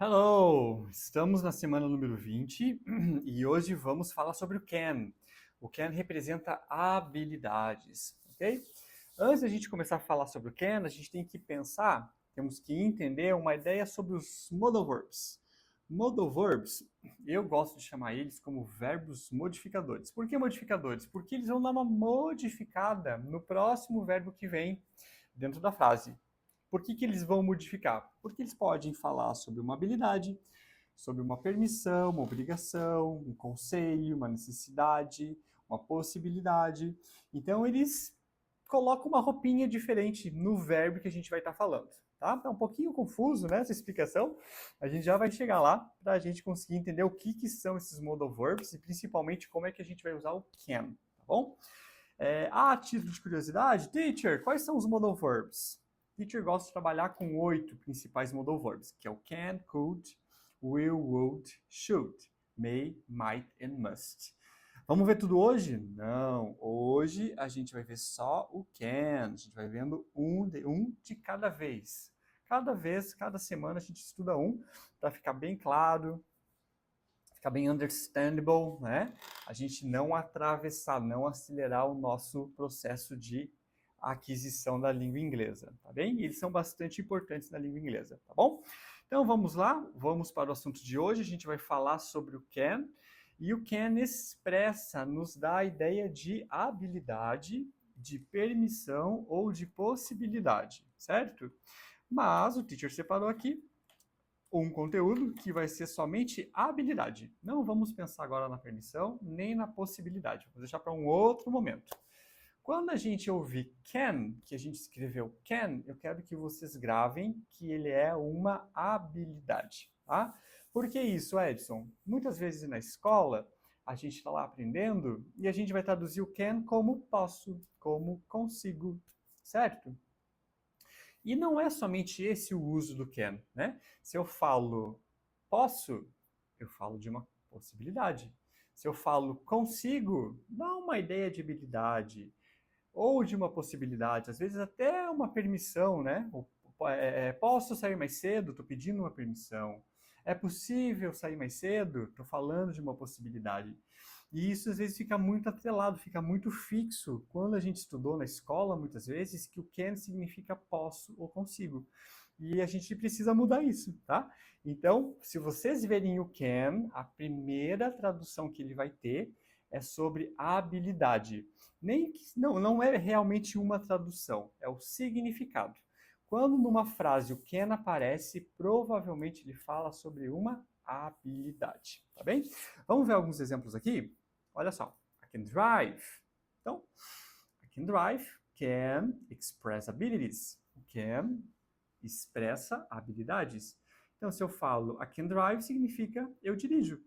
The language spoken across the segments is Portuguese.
Hello! Estamos na semana número 20 e hoje vamos falar sobre o can. O can representa habilidades, ok? Antes da gente começar a falar sobre o can, a gente tem que pensar, temos que entender uma ideia sobre os modal verbs. Modal verbs, eu gosto de chamar eles como verbos modificadores. Por que modificadores? Porque eles vão dar uma modificada no próximo verbo que vem dentro da frase. Por que eles vão modificar? Porque eles podem falar sobre uma habilidade, sobre uma permissão, uma obrigação, um conselho, uma necessidade, uma possibilidade. Então, eles colocam uma roupinha diferente no verbo que a gente vai estar falando. Tá? É um pouquinho confuso, né, essa explicação. A gente já vai chegar lá para a gente conseguir entender o que são esses modal verbs e principalmente como é que a gente vai usar o can. Tá bom? A título de curiosidade, teacher, quais são os modal verbs? Teacher gosta de trabalhar com 8 principais modal verbs, que é o can, could, will, would, should, may, might and must. Vamos ver tudo hoje? Não. Hoje a gente vai ver só o can. A gente vai vendo um de cada vez. Cada vez, cada semana a gente estuda um para ficar bem claro, ficar bem understandable, né? A gente não atravessar, não acelerar o nosso processo de aquisição da língua inglesa, tá bem? E eles são bastante importantes na língua inglesa, tá bom? Então vamos lá, vamos para o assunto de hoje. A gente vai falar sobre o can. E o can expressa, nos dá a ideia de habilidade, de permissão ou de possibilidade, certo? Mas o teacher separou aqui um conteúdo que vai ser somente habilidade. Não vamos pensar agora na permissão, nem na possibilidade. Vamos deixar para um outro momento. Quando a gente ouvir can, que a gente escreveu can, eu quero que vocês gravem que ele é uma habilidade. Tá? Por que isso, Edson? Muitas vezes na escola, a gente está lá aprendendo e a gente vai traduzir o can como posso, como consigo, certo? E não é somente esse o uso do can, né? Se eu falo posso, eu falo de uma possibilidade. Se eu falo consigo, dá uma ideia de habilidade ou de uma possibilidade, às vezes até uma permissão, né? Posso sair mais cedo? Estou pedindo uma permissão. É possível sair mais cedo? Estou falando de uma possibilidade. E isso às vezes fica muito atrelado, fica muito fixo. Quando a gente estudou na escola, muitas vezes, que o can significa posso ou consigo. E a gente precisa mudar isso, tá? Então, se vocês verem o can, a primeira tradução que ele vai ter é sobre habilidade. Não é realmente uma tradução, é o significado. Quando numa frase o can aparece, provavelmente ele fala sobre uma habilidade, tá bem? Vamos ver alguns exemplos aqui? Olha só, I can drive. Então, I can drive can express abilities. O can expressa habilidades. Então, se eu falo I can drive, significa eu dirijo.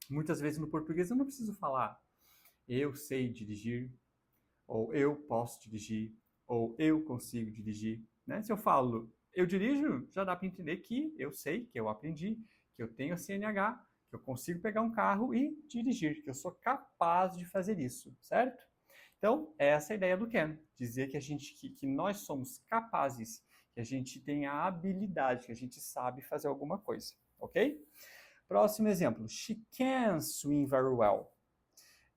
Muitas vezes no português eu não preciso falar eu sei dirigir, ou eu posso dirigir, ou eu consigo dirigir. Né? Se eu falo eu dirijo, já dá para entender que eu sei, que eu aprendi, que eu tenho a CNH, que eu consigo pegar um carro e dirigir, que eu sou capaz de fazer isso, certo? Então, essa é a ideia do can, dizer que nós somos capazes, que a gente tem a habilidade, que a gente sabe fazer alguma coisa, ok? Próximo exemplo. She can swim very well.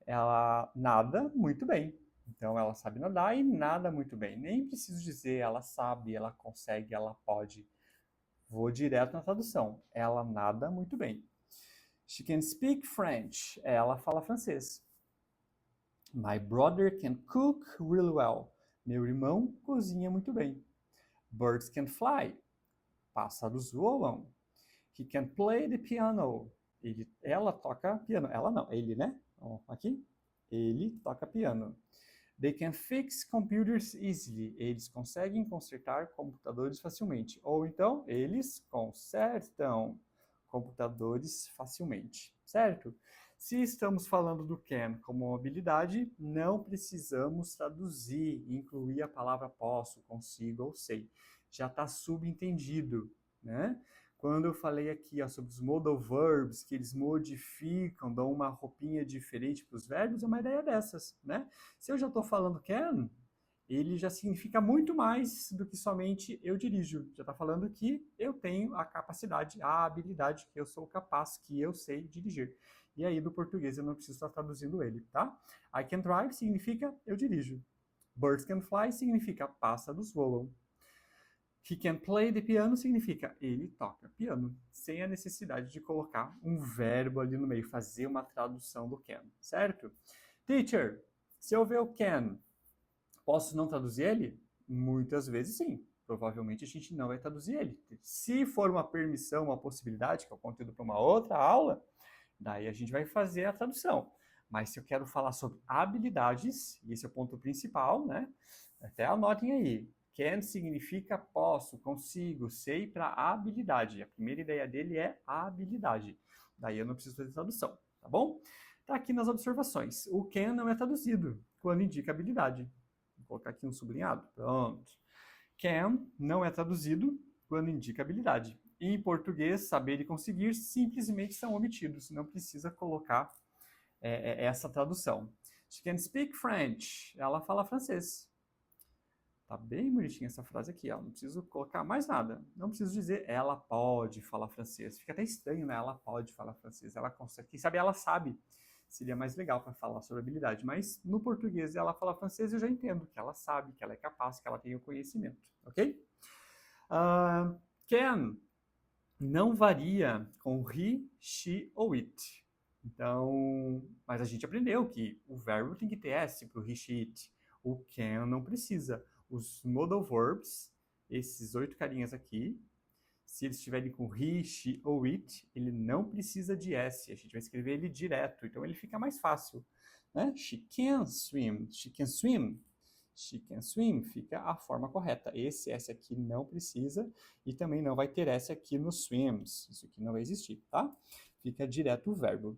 Ela nada muito bem. Então, ela sabe nadar e nada muito bem. Nem preciso dizer ela sabe, ela consegue, ela pode. Vou direto na tradução. Ela nada muito bem. She can speak French. Ela fala francês. My brother can cook really well. Meu irmão cozinha muito bem. Birds can fly. Pássaros voam. He can play the piano. Ela toca piano. Ela não, ele, né? Aqui. Ele toca piano. They can fix computers easily. Eles conseguem consertar computadores facilmente. Ou então, eles consertam computadores facilmente, certo? Se estamos falando do can como uma habilidade, não precisamos traduzir, incluir a palavra posso, consigo ou sei. Já está subentendido, né? Quando eu falei aqui sobre os modal verbs, que eles modificam, dão uma roupinha diferente para os verbos, é uma ideia dessas, né? Se eu já estou falando can, ele já significa muito mais do que somente eu dirijo. Já está falando que eu tenho a capacidade, a habilidade, que eu sou capaz, que eu sei dirigir. E aí, do português, eu não preciso estar traduzindo ele, tá? I can drive significa eu dirijo. Birds can fly significa pássaros voam. He can play the piano significa ele toca piano, sem a necessidade de colocar um verbo ali no meio, fazer uma tradução do can, certo? Teacher, se eu ver o can, posso não traduzir ele? Muitas vezes sim. Provavelmente a gente não vai traduzir ele. Se for uma permissão, uma possibilidade, que é o conteúdo para uma outra aula, daí a gente vai fazer a tradução. Mas se eu quero falar sobre habilidades, e esse é o ponto principal, né? Até anotem aí. Can significa posso, consigo, sei para habilidade. A primeira ideia dele é habilidade. Daí eu não preciso fazer tradução, tá bom? Tá aqui nas observações. O can não é traduzido quando indica habilidade. Vou colocar aqui um sublinhado. Pronto. Can não é traduzido quando indica habilidade. Em português, saber e conseguir simplesmente são omitidos. Não precisa colocar essa tradução. She can speak French. Ela fala francês. Tá bem bonitinha essa frase aqui, ó. Não preciso colocar mais nada. Não preciso dizer ela pode falar francês. Fica até estranho, né? Ela pode falar francês. Ela consegue. Quem sabe ela sabe. Seria mais legal para falar sobre habilidade. Mas no português ela fala francês, eu já entendo que ela sabe, que ela é capaz, que ela tem o conhecimento. Ok? Can não varia com he, she ou it. Então, mas a gente aprendeu que o verbo tem que ter S para o he, she, it. O can não precisa. Os modal verbs, esses 8 carinhas aqui, se eles estiverem com he, she ou it, ele não precisa de S. A gente vai escrever ele direto, então ele fica mais fácil. Né? She can swim, she can swim. She can swim fica a forma correta. Esse S aqui não precisa e também não vai ter S aqui no swims. Isso aqui não vai existir, tá? Fica direto o verbo.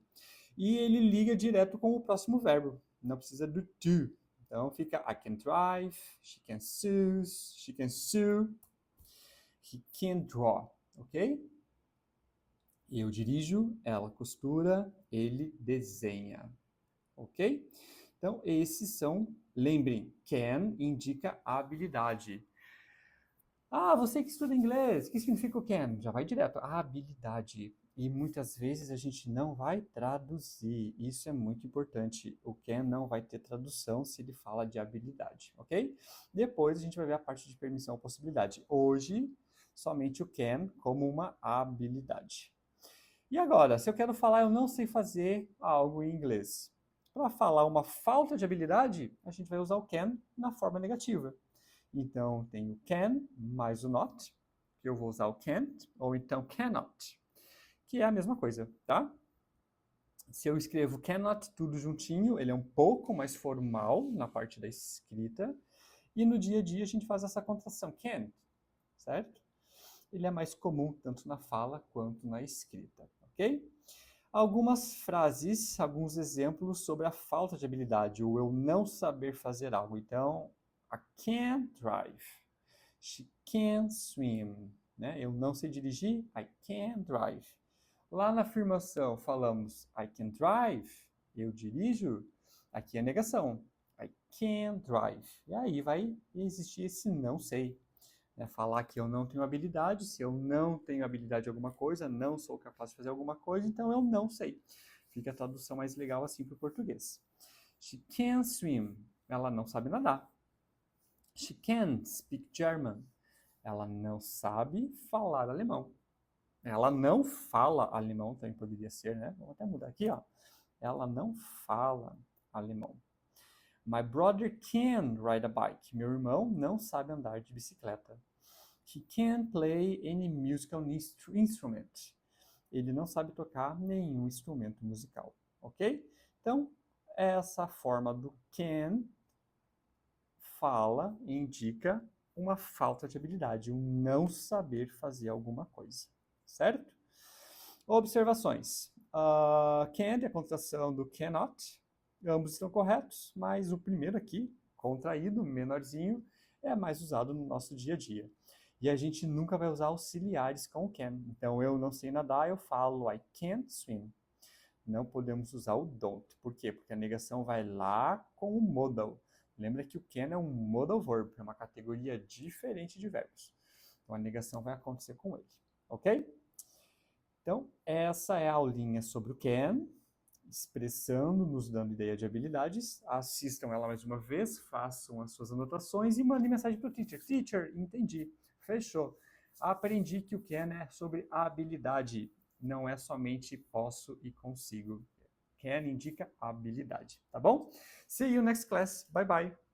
E ele liga direto com o próximo verbo. Não precisa do to. Então fica I can drive, she can sew, he can draw, ok? Eu dirijo, ela costura, ele desenha, ok? Então esses são, lembrem, can indica habilidade. Ah, você que estuda inglês, o que significa o can? Já vai direto, habilidade. E muitas vezes a gente não vai traduzir. Isso é muito importante. O can não vai ter tradução se ele fala de habilidade, ok? Depois a gente vai ver a parte de permissão ou possibilidade. Hoje, somente o can como uma habilidade. E agora, se eu quero falar eu não sei fazer algo em inglês. Para falar uma falta de habilidade, a gente vai usar o can na forma negativa. Então, tem o can mais o not, que eu vou usar o can't, ou então cannot, que é a mesma coisa, tá? Se eu escrevo cannot tudo juntinho, ele é um pouco mais formal na parte da escrita, e no dia a dia a gente faz essa contração, can, certo? Ele é mais comum tanto na fala quanto na escrita, ok? Algumas frases, alguns exemplos sobre a falta de habilidade, ou eu não saber fazer algo. Então, I can't drive. She can't swim. Né? Eu não sei dirigir, I can't drive. Lá na afirmação falamos I can drive, eu dirijo. Aqui é a negação, I can't drive. E aí vai existir esse não sei. Né? Falar que eu não tenho habilidade, se eu não tenho habilidade em alguma coisa, não sou capaz de fazer alguma coisa, então eu não sei. Fica a tradução mais legal assim para o português. She can't swim. Ela não sabe nadar. She can't speak German. Ela não sabe falar alemão. Ela não fala alemão, também poderia ser, né? Vamos até mudar aqui, ó. Ela não fala alemão. My brother can ride a bike. Meu irmão não sabe andar de bicicleta. He can't play any musical instrument. Ele não sabe tocar nenhum instrumento musical, ok? Então, essa forma do can fala e indica uma falta de habilidade, um não saber fazer alguma coisa, certo? Observações. Can't é a contração do cannot. Ambos estão corretos, mas o primeiro aqui, contraído, menorzinho, é mais usado no nosso dia a dia. E a gente nunca vai usar auxiliares com o can. Então, eu não sei nadar, eu falo I can't swim. Não podemos usar o don't. Por quê? Porque a negação vai lá com o modal. Lembra que o can é um modal verb, é uma categoria diferente de verbos. Então, a negação vai acontecer com ele, ok? Então, essa é a aulinha sobre o can, expressando, nos dando ideia de habilidades. Assistam ela mais uma vez, façam as suas anotações e mandem mensagem para o teacher. Teacher, entendi, fechou. Aprendi que o can é sobre habilidade, não é somente posso e consigo. Can indica habilidade, tá bom? See you next class. Bye bye.